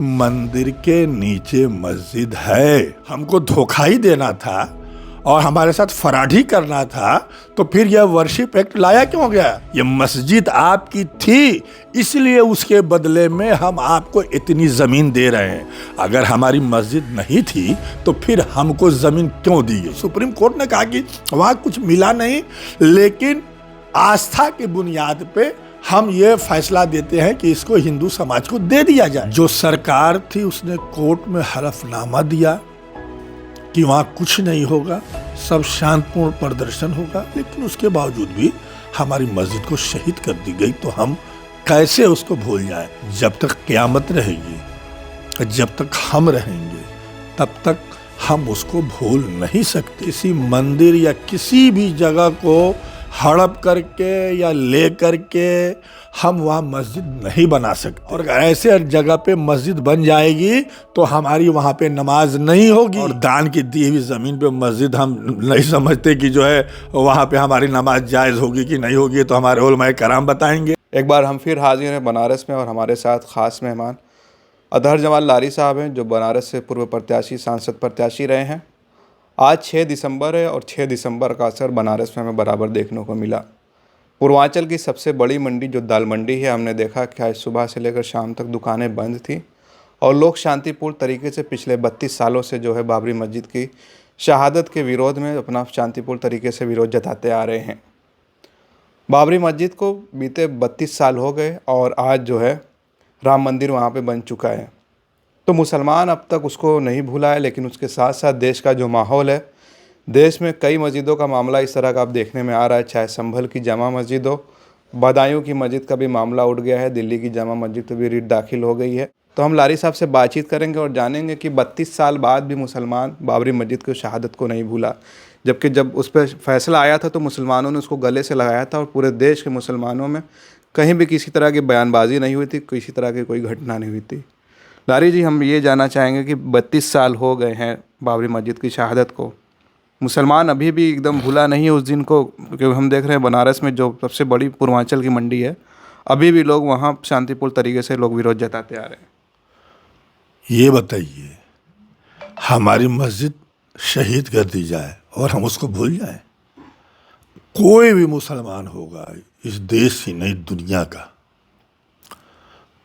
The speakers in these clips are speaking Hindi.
मंदिर के नीचे मस्जिद है। हमको धोखा ही देना था और हमारे साथ फराडी करना था, तो फिर यह वर्शिप एक्ट लाया क्यों गया? ये मस्जिद आपकी थी, इसलिए उसके बदले में हम आपको इतनी जमीन दे रहे हैं। अगर हमारी मस्जिद नहीं थी तो फिर हमको जमीन क्यों दी गई? सुप्रीम कोर्ट ने कहा कि वहां कुछ मिला नहीं, लेकिन आस्था की बुनियाद पे हम ये फैसला देते हैं कि इसको हिंदू समाज को दे दिया जाए। जो सरकार थी उसने कोर्ट में हलफनामा दिया कि वहां कुछ नहीं होगा, सब शांतिपूर्ण प्रदर्शन होगा, लेकिन उसके बावजूद भी हमारी मस्जिद को शहीद कर दी गई। तो हम कैसे उसको भूल जाएं? जब तक क़यामत रहेगी, जब तक हम रहेंगे, तब तक हम उसको भूल नहीं सकते। किसी मंदिर या किसी भी जगह को हड़प करके या ले करके हम वहाँ मस्जिद नहीं बना सकते। और ऐसे जगह पे मस्जिद बन जाएगी तो हमारी वहाँ पे नमाज नहीं होगी। और दान की दी हुई ज़मीन पे मस्जिद हम नहीं समझते कि जो है वहाँ पे हमारी नमाज जायज़ होगी कि नहीं होगी, तो हमारे उलमाए कराम बताएंगे। एक बार हम फिर हाजिर हैं बनारस में और हमारे साथ ख़ास मेहमान अतहर जमाल लारी साहब हैं, जो बनारस से पूर्व प्रत्याशी सांसद प्रत्याशी रहे हैं। आज 6 दिसंबर है और 6 दिसंबर का असर बनारस में हमें बराबर देखने को मिला। पूर्वांचल की सबसे बड़ी मंडी जो दाल मंडी है, हमने देखा कि आज सुबह से लेकर शाम तक दुकानें बंद थी और लोग शांतिपूर्ण तरीके से पिछले 32 सालों से जो है बाबरी मस्जिद की शहादत के विरोध में अपना शांतिपूर्ण तरीके से विरोध जताते आ रहे हैं। बाबरी मस्जिद को बीते 32 साल हो गए और आज जो है राम मंदिर वहाँ पे बन चुका है। तो मुसलमान अब तक उसको नहीं भूला है, लेकिन उसके साथ साथ देश का जो माहौल है, देश में कई मस्जिदों का मामला इस तरह का अब देखने में आ रहा है। चाहे संभल की जामा मस्जिद हो, बदायूं की मस्जिद का भी मामला उठ गया है, दिल्ली की जामा मस्जिद पर भी रिट दाखिल हो गई है। तो हम लारी साहब से बातचीत करेंगे और जानेंगे कि 32 साल बाद भी मुसलमान बाबरी मस्जिद की शहादत को नहीं भूला, जबकि जब उस पर फैसला आया था तो मुसलमानों ने उसको गले से लगाया था और पूरे देश के मुसलमानों में कहीं भी किसी तरह की बयानबाजी नहीं हुई थी, किसी तरह की कोई घटना नहीं हुई थी। लारी जी, हम ये जानना चाहेंगे कि 32 साल हो गए हैं बाबरी मस्जिद की शहादत को, मुसलमान अभी भी एकदम भूला नहीं है उस दिन को, क्योंकि हम देख रहे हैं बनारस में जो सबसे बड़ी पूर्वांचल की मंडी है, अभी भी लोग वहाँ शांतिपूर्ण तरीके से लोग विरोध जताते आ रहे हैं। ये बताइए, हमारी मस्जिद शहीद कर दी जाए और हम उसको भूल जाएं? कोई भी मुसलमान होगा इस देश ही नहीं दुनिया का,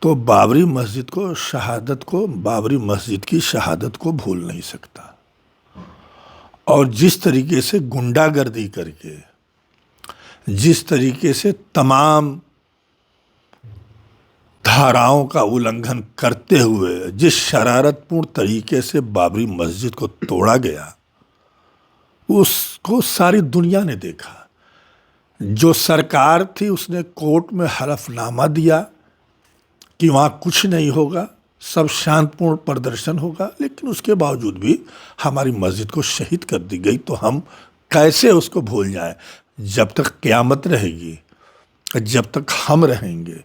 तो बाबरी मस्जिद को शहादत को बाबरी मस्जिद की शहादत को भूल नहीं सकता। और जिस तरीके से गुंडागर्दी करके, जिस तरीके से तमाम धाराओं का उल्लंघन करते हुए जिस शरारतपूर्ण तरीके से बाबरी मस्जिद को तोड़ा गया, उसको सारी दुनिया ने देखा। जो सरकार थी उसने कोर्ट में हलफनामा दिया कि वहाँ कुछ नहीं होगा, सब शांतिपूर्ण प्रदर्शन होगा, लेकिन उसके बावजूद भी हमारी मस्जिद को शहीद कर दी गई। तो हम कैसे उसको भूल जाएं? जब तक क़यामत रहेगी, जब तक हम रहेंगे,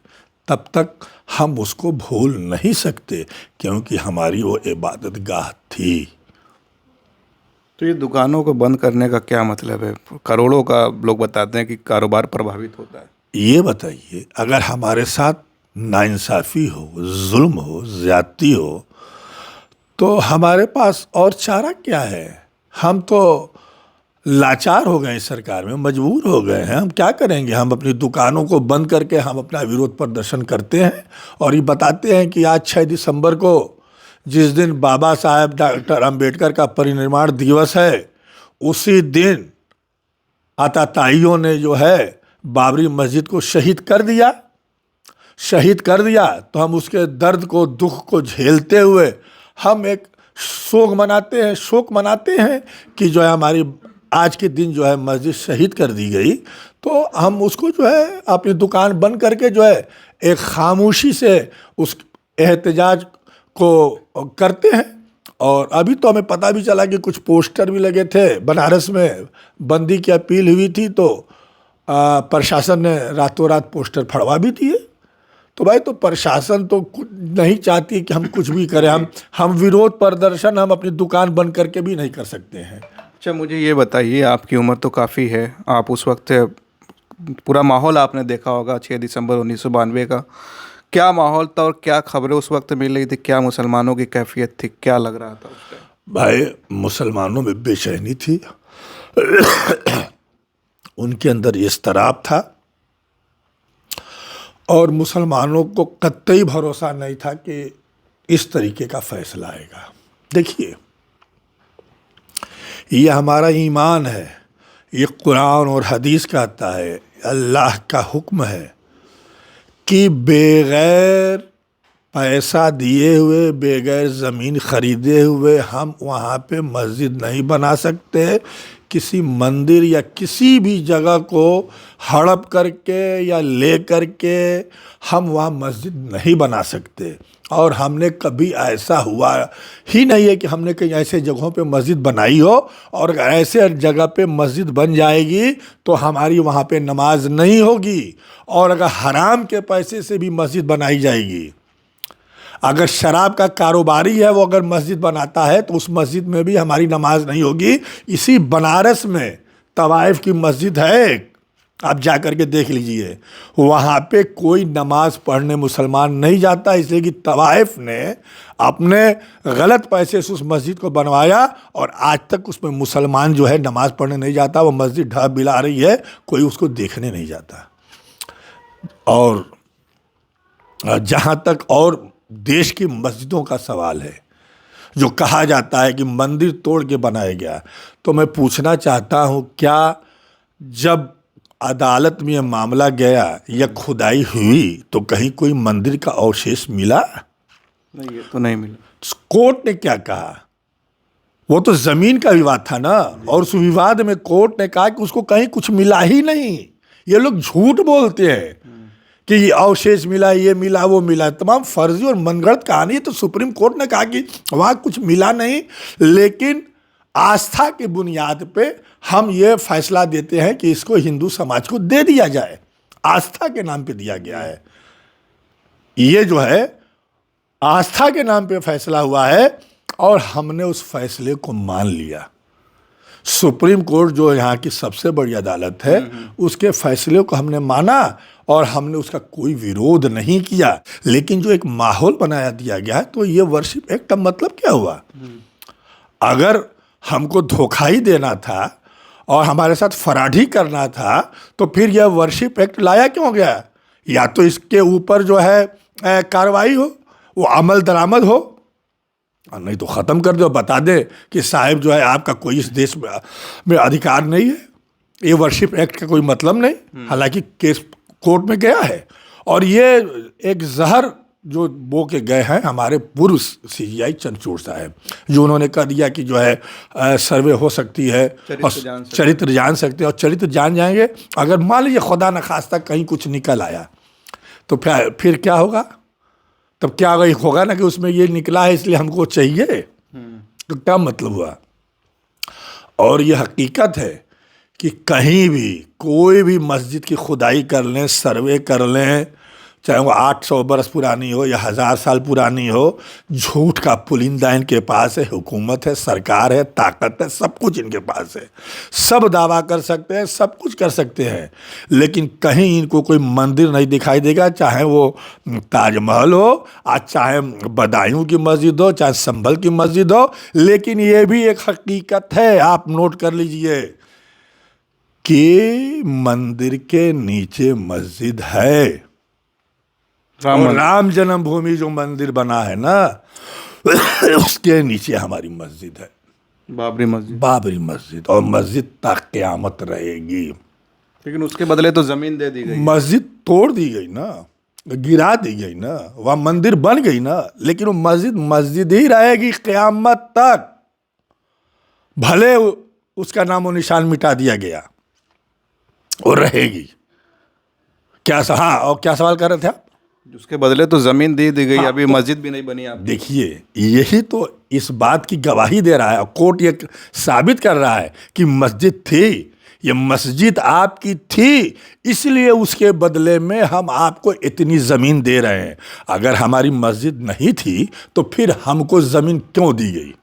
तब तक हम उसको भूल नहीं सकते, क्योंकि हमारी वो इबादत गाह थी। तो ये दुकानों को बंद करने का क्या मतलब है? करोड़ों का लोग बताते हैं कि कारोबार प्रभावित होता है। ये बताइए, अगर हमारे साथ नाइंसाफ़ी हो, जुल्म हो, ज़्यादती हो, तो हमारे पास और चारा क्या है? हम तो लाचार हो गए, सरकार में मजबूर हो गए हैं। हम क्या करेंगे? हम अपनी दुकानों को बंद करके हम अपना विरोध प्रदर्शन करते हैं और ये बताते हैं कि आज 6 दिसंबर को, जिस दिन बाबा साहेब डॉक्टर अंबेडकर का परिनिर्वाण दिवस है, उसी दिन आताताइयों ने जो है बाबरी मस्जिद को शहीद कर दिया। तो हम उसके दर्द को, दुख को झेलते हुए हम एक शोक मनाते हैं कि जो है हमारी आज के दिन जो है मस्जिद शहीद कर दी गई। तो हम उसको जो है अपनी दुकान बंद करके जो है एक खामोशी से उस एहतजाज को करते हैं। और अभी तो हमें पता भी चला कि कुछ पोस्टर भी लगे थे बनारस में, बंदी की अपील हुई थी तो प्रशासन ने रातों रात पोस्टर फड़वा भी दिए। तो भाई, तो प्रशासन तो नहीं चाहती कि हम कुछ भी करें। हम विरोध प्रदर्शन हम अपनी दुकान बंद करके भी नहीं कर सकते हैं। अच्छा, मुझे ये बताइए, आपकी उम्र तो काफ़ी है, आप उस वक्त पूरा माहौल आपने देखा होगा 6 दिसंबर 1992 का, क्या माहौल था और क्या खबरें उस वक्त मिल रही थी, क्या मुसलमानों की कैफियत थी, क्या लग रहा था उस टाइम? भाई, मुसलमानों में बेचैनी थी। उनके अंदर इज़्तिराब था और मुसलमानों को कतई भरोसा नहीं था कि इस तरीके का फैसला आएगा। देखिए, ये हमारा ईमान है, ये कुरान और हदीस कहता है, अल्लाह का हुक्म है कि बेगैर पैसा दिए हुए, बेगैर ज़मीन ख़रीदे हुए हम वहाँ पे मस्जिद नहीं बना सकते। किसी मंदिर या किसी भी जगह को हड़प करके या ले करके हम वहाँ मस्जिद नहीं बना सकते। और हमने कभी ऐसा हुआ ही नहीं है कि हमने कहीं ऐसे जगहों पे मस्जिद बनाई हो और अगर ऐसे जगह पे मस्जिद बन जाएगी तो हमारी वहाँ पे नमाज नहीं होगी। और अगर हराम के पैसे से भी मस्जिद बनाई जाएगी, अगर शराब का कारोबारी है वो अगर मस्जिद बनाता है तो उस मस्जिद में भी हमारी नमाज नहीं होगी। इसी बनारस में तवाइफ की मस्जिद है, आप जा कर के देख लीजिए, वहाँ पे कोई नमाज पढ़ने मुसलमान नहीं जाता, इसलिए कि तवाइफ ने अपने गलत पैसे से उस मस्जिद को बनवाया और आज तक उसमें मुसलमान जो है नमाज पढ़ने नहीं जाता। वो मस्जिद ढह बिला रही है, कोई उसको देखने नहीं जाता। और जहाँ तक और देश की मस्जिदों का सवाल है, जो कहा जाता है कि मंदिर तोड़ के बनाया गया, तो मैं पूछना चाहता हूँ, क्या जब अदालत में यह मामला गया या खुदाई हुई तो कहीं कोई मंदिर का अवशेष मिला? नहीं, ये तो नहीं मिला। कोर्ट ने क्या कहा? वो तो जमीन का विवाद था ना, और उस विवाद में कोर्ट ने कहा कि उसको कहीं कुछ मिला ही नहीं। ये लोग झूठ बोलते हैं कि ये अवशेष मिला, ये मिला, वो मिला, तमाम फर्जी और मनगढ़ंत कहानी है। तो सुप्रीम कोर्ट ने कहा कि वहाँ कुछ मिला नहीं, लेकिन आस्था की बुनियाद पे हम ये फैसला देते हैं कि इसको हिंदू समाज को दे दिया जाए। आस्था के नाम पे दिया गया है, ये जो है आस्था के नाम पे फैसला हुआ है और हमने उस फैसले को मान लिया। सुप्रीम कोर्ट जो यहाँ की सबसे बड़ी अदालत है, उसके फैसले को हमने माना और हमने उसका कोई विरोध नहीं किया। लेकिन जो एक माहौल बनाया दिया गया है, तो ये वर्शिप एक्ट का मतलब क्या हुआ? अगर हमको धोखा ही देना था और हमारे साथ फराडी करना था तो फिर यह वर्शिप एक्ट लाया क्यों गया? या तो इसके ऊपर जो है कार्रवाई हो, वो अमल दरामद हो, और नहीं तो ख़त्म कर दो, बता दे कि साहब जो है आपका कोई इस देश में अधिकार नहीं है, ये वर्शिप एक्ट का कोई मतलब नहीं। हालांकि केस कोर्ट में गया है और ये एक जहर जो बो के गए हैं हमारे पूर्व CGI चंद्रचूड़ साहब, जो उन्होंने कह दिया कि जो है सर्वे हो सकती है और चरित्र जान सकते हैं, और चरित्र जान जाएंगे। अगर मान लीजिए खुदा न खास्ता कहीं कुछ निकल आया तो फिर क्या होगा? तब क्या होगा ना कि उसमें ये निकला है इसलिए हमको चाहिए, तो क्या मतलब हुआ? और ये हकीकत है कि कहीं भी कोई भी मस्जिद की खुदाई कर लें, सर्वे कर लें, चाहे वो 800 बरस पुरानी हो या 1000 साल पुरानी हो, झूठ का पुलिंदा इनके पास है। हुकूमत है, सरकार है, ताकत है, सब कुछ इनके पास है। सब दावा कर सकते हैं, सब कुछ कर सकते हैं, लेकिन कहीं इनको कोई मंदिर नहीं दिखाई देगा, चाहे वो ताजमहल हो, आज चाहे बदायूं की मस्जिद हो, चाहे संभल की मस्जिद हो। लेकिन ये भी एक हकीकत है, आप नोट कर लीजिए कि मंदिर के नीचे मस्जिद है। और राम जन्मभूमि जो मंदिर बना है ना, उसके नीचे हमारी मस्जिद है, बाबरी मस्जिद। बाबरी मस्जिद, और मस्जिद तक क़यामत रहेगी। लेकिन उसके बदले तो जमीन दे दी गई, मस्जिद तोड़ दी गई ना, गिरा दी गई ना, वह मंदिर बन गई ना, लेकिन वो मस्जिद मस्जिद ही रहेगी क़यामत तक। भले उसका नामो निशान मिटा दिया गया, और रहेगी। क्या हाँ, और क्या सवाल कर रहे थे आप? उसके बदले तो जमीन दे दी गई। हाँ, अभी मस्जिद भी नहीं बनी। आप देखिए, यही तो इस बात की गवाही दे रहा है, कोर्ट ये साबित कर रहा है कि मस्जिद थी, ये मस्जिद आपकी थी, इसलिए उसके बदले में हम आपको इतनी ज़मीन दे रहे हैं। अगर हमारी मस्जिद नहीं थी तो फिर हमको ज़मीन क्यों दी गई?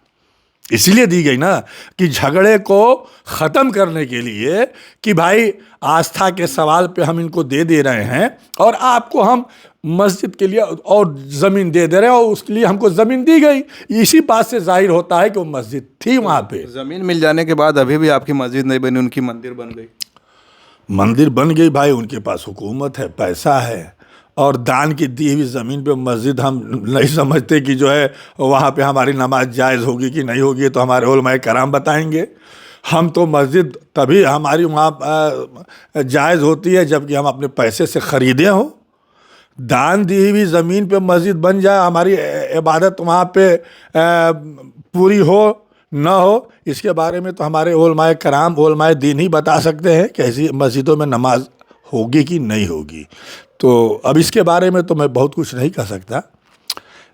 इसलिए दी गई ना कि झगड़े को ख़त्म करने के लिए, कि भाई आस्था के सवाल पे हम इनको दे रहे हैं और आपको हम मस्जिद के लिए और ज़मीन दे रहे हैं, और उसके लिए हमको ज़मीन दी गई। इसी बात से जाहिर होता है कि वो मस्जिद थी वहाँ पे। ज़मीन मिल जाने के बाद अभी भी आपकी मस्जिद नहीं बनी, उनकी मंदिर बन गई। मंदिर बन गई भाई, उनके पास हुकूमत है, पैसा है, और दान की दी हुई ज़मीन पे मस्जिद हम नहीं समझते कि जो है वहाँ पे हमारी नमाज जायज़ होगी कि नहीं होगी, तो हमारे उलमाए कराम बताएंगे। हम तो मस्जिद तभी हमारी वहाँ जायज़ होती है जबकि हम अपने पैसे से ख़रीदे हों। दान दी हुई ज़मीन पे मस्जिद बन जाए, हमारी इबादत वहाँ पे पूरी हो न हो, इसके बारे में तो हमारे उलमाए कराम, उलमाए दीन ही बता सकते हैं कि ऐसी मस्जिदों में नमाज होगी कि नहीं होगी। तो अब इसके बारे में तो मैं बहुत कुछ नहीं कह सकता,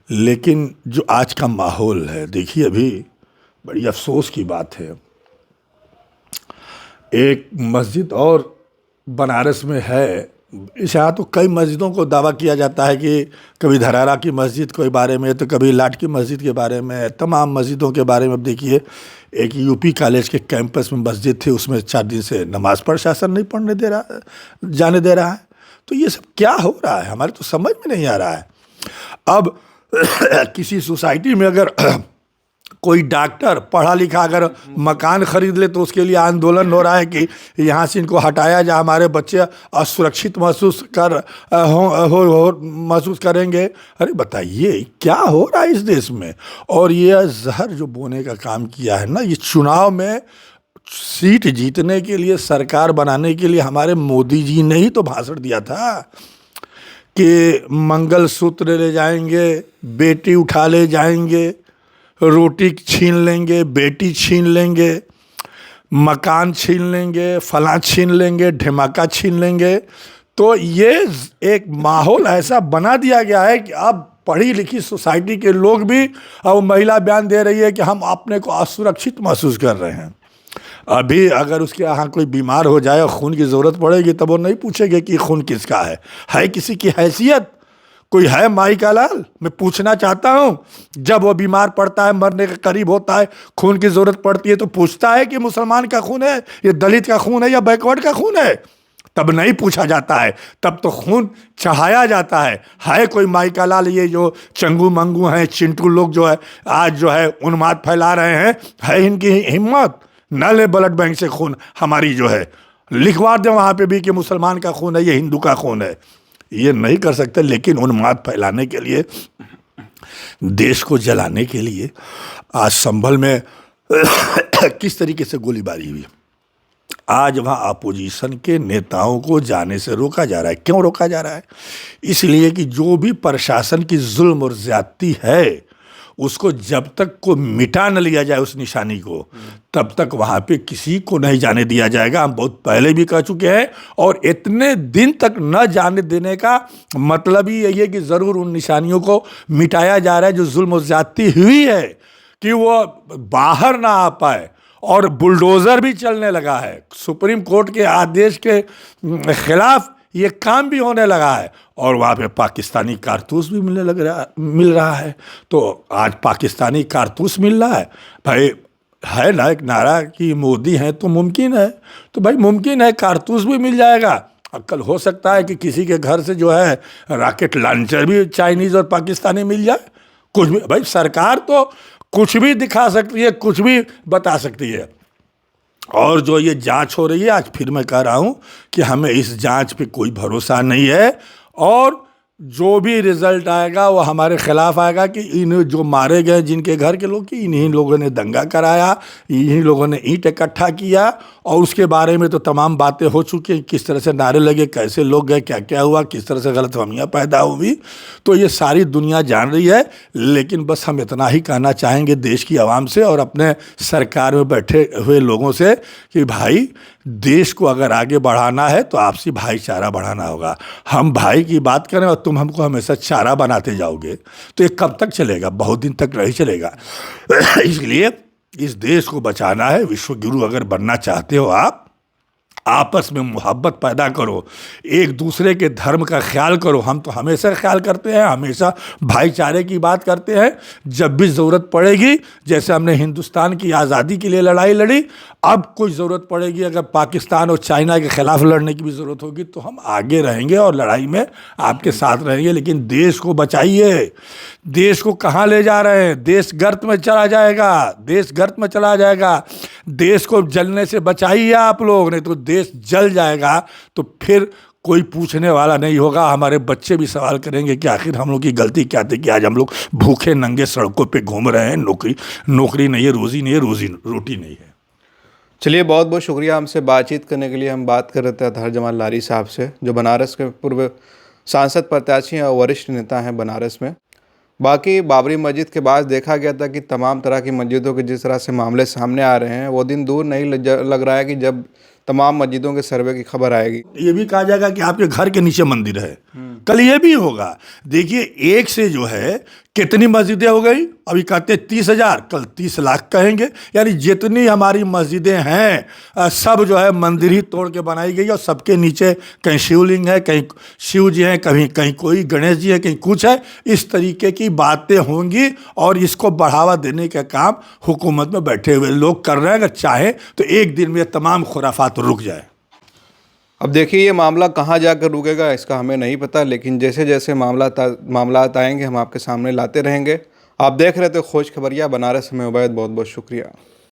लेकिन जो आज का माहौल है, देखिए अभी बड़ी अफसोस की बात है, एक मस्जिद और बनारस में है। इस यहाँ तो कई मस्जिदों को दावा किया जाता है कि कभी धरारा की मस्जिद के बारे में, तो कभी लाट की मस्जिद के बारे में, तमाम मस्जिदों के बारे में। अब देखिए एक यूपी कॉलेज के कैंपस में मस्जिद थी, उसमें 4 दिन से नमाज प्रशासन नहीं पढ़ने दे रहा, जाने दे रहा है। तो ये सब क्या हो रहा है, हमारे तो समझ में नहीं आ रहा है। अब किसी सोसाइटी में अगर कोई डॉक्टर पढ़ा लिखा अगर मकान खरीद ले तो उसके लिए आंदोलन हो रहा है कि यहाँ से इनको हटाया जाए, हमारे बच्चे असुरक्षित महसूस महसूस करेंगे। अरे बताइए क्या हो रहा है इस देश में। और ये जहर जो बोने का काम किया है ना, ये चुनाव में सीट जीतने के लिए, सरकार बनाने के लिए हमारे मोदी जी ने ही तो भाषण दिया था कि मंगलसूत्र ले जाएंगे, बेटी उठा ले जाएंगे, रोटी छीन लेंगे, बेटी छीन लेंगे, मकान छीन लेंगे, फलां छीन लेंगे, ढमाका छीन लेंगे। तो ये एक माहौल ऐसा बना दिया गया है कि अब पढ़ी लिखी सोसाइटी के लोग भी, अब महिला बयान दे रही है कि हम अपने को असुरक्षित महसूस कर रहे हैं। अभी अगर उसके यहाँ कोई बीमार हो जाए और खून की ज़रूरत पड़ेगी तब वो नहीं पूछेंगे कि खून किसका है किसी की हैसियत कोई है माई का लाल। मैं पूछना चाहता हूँ, जब वो बीमार पड़ता है, मरने के करीब होता है, खून की ज़रूरत पड़ती है, तो पूछता है कि मुसलमान का खून है, ये दलित का खून है या बैकवर्ड का खून है? तब नहीं पूछा जाता है, तब तो खून चढ़ाया जाता है कोई माई का लाल। ये जो चंगू मंगू हैं, चिंटू लोग जो है आज जो है उन्माद फैला रहे हैं, है इनकी हिम्मत? न ले ब्लड बैंक से खून, हमारी जो है लिखवा दें वहाँ पे भी कि मुसलमान का खून है, ये हिंदू का खून है। ये नहीं कर सकते, लेकिन उन्माद फैलाने के लिए, देश को जलाने के लिए आज संभल में किस तरीके से गोलीबारी हुई। आज वहाँ अपोजिशन के नेताओं को जाने से रोका जा रहा है। क्यों रोका जा रहा है? इसलिए कि जो भी प्रशासन की जुल्म और ज्यादती है, उसको जब तक को मिटा न लिया जाए उस निशानी को, तब तक वहाँ पे किसी को नहीं जाने दिया जाएगा। हम बहुत पहले भी कह चुके हैं, और इतने दिन तक न जाने देने का मतलब ही यही है कि ज़रूर उन निशानियों को मिटाया जा रहा है जो जुल्म और ज्यादती हुई है, कि वो बाहर ना आ पाए। और बुलडोज़र भी चलने लगा है, सुप्रीम कोर्ट के आदेश के खिलाफ ये काम भी होने लगा है, और वहाँ पे पाकिस्तानी कारतूस भी मिल रहा है। तो आज पाकिस्तानी कारतूस मिल रहा है भाई, है ना एक नारा कि मोदी हैं तो मुमकिन है, तो भाई मुमकिन है कारतूस भी मिल जाएगा। कल हो सकता है कि किसी के घर से जो है रॉकेट लॉन्चर भी चाइनीज़ और पाकिस्तानी मिल जाए। कुछ भी भाई, सरकार तो कुछ भी दिखा सकती है, कुछ भी बता सकती है। और जो ये जांच हो रही है, आज फिर मैं कह रहा हूँ कि हमें इस जांच पे कोई भरोसा नहीं है, और जो भी रिजल्ट आएगा वो हमारे खिलाफ आएगा कि इन जो मारे गए जिनके घर के लोग, कि इन्हीं लोगों ने दंगा कराया, इन्हीं लोगों ने ईंट इकट्ठा किया, और उसके बारे में तो तमाम बातें हो चुकी हैं, किस तरह से नारे लगे, कैसे लोग गए, क्या क्या हुआ, किस तरह से गलतफहमियाँ पैदा हुई। तो ये सारी दुनिया जान रही है। लेकिन बस हम इतना ही कहना चाहेंगे देश की आवाम से और अपने सरकार में बैठे हुए लोगों से कि भाई, देश को अगर आगे बढ़ाना है तो आपसी भाईचारा बढ़ाना होगा। हम भाई की बात करें और तुम हमको हमेशा चारा बनाते जाओगे तो ये कब तक चलेगा? बहुत दिन तक नहीं चलेगा। इसलिए इस देश को बचाना है। विश्व गुरु अगर बनना चाहते हो आप, आपस में मोहब्बत पैदा करो, एक दूसरे के धर्म का ख्याल करो। हम तो हमेशा ख्याल करते हैं, हमेशा भाईचारे की बात करते हैं। जब भी ज़रूरत पड़ेगी, जैसे हमने हिंदुस्तान की आज़ादी के लिए लड़ाई लड़ी, अब कोई ज़रूरत पड़ेगी, अगर पाकिस्तान और चाइना के ख़िलाफ़ लड़ने की भी ज़रूरत होगी तो हम आगे रहेंगे और लड़ाई में आपके साथ रहेंगे। लेकिन देश को बचाइए। देश को कहाँ ले जा रहे हैं? देश गर्त में चला जाएगा, देश गर्त में चला जाएगा। देश को जलने से बचाइए आप लोग, नहीं तो देश जल जाएगा तो फिर कोई पूछने वाला नहीं होगा। हमारे बच्चे भी सवाल करेंगे कि आखिर हम लोग की गलती क्या थी कि आज हम लोग भूखे नंगे सड़कों पे घूम रहे हैं। नौकरी नहीं है, रोजी नहीं है, रोटी नहीं है। चलिए, बहुत बहुत शुक्रिया हमसे बातचीत करने के लिए। हम बात कर रहे थे अतहर जमाल लारी साहब से, जो बनारस के पूर्व सांसद प्रत्याशी और वरिष्ठ नेता हैं बनारस में। बाकी बाबरी मस्जिद के बाद देखा गया था कि तमाम तरह की मस्जिदों के जिस तरह से मामले सामने आ रहे हैं, वो दिन दूर नहीं लग रहा है कि जब तमाम मस्जिदों के सर्वे की खबर आएगी। ये भी कहा जाएगा कि आपके घर के नीचे मंदिर है, कल ये भी होगा। देखिए, एक से जो है कितनी मस्जिदें हो गई, अभी कहते 30,000, कल 30 लाख कहेंगे। यानी जितनी हमारी मस्जिदें हैं सब जो है मंदिर ही तोड़ के बनाई गई, और सबके नीचे कहीं शिवलिंग है, कहीं शिव जी हैं, कहीं कहीं कोई गणेश जी है, कहीं कुछ है। इस तरीके की बातें होंगी और इसको बढ़ावा देने का काम हुकूमत में बैठे हुए लोग कर रहे हैं। अगर चाहें तो एक दिन में तमाम खुराफात रुक जाए। अब देखिए, ये मामला कहाँ जाकर रुकेगा इसका हमें नहीं पता, लेकिन जैसे जैसे मामलात आएंगे हम आपके सामने लाते रहेंगे। आप देख रहे थे खोज खबरिया बनारस में। उबैद, बहुत बहुत शुक्रिया।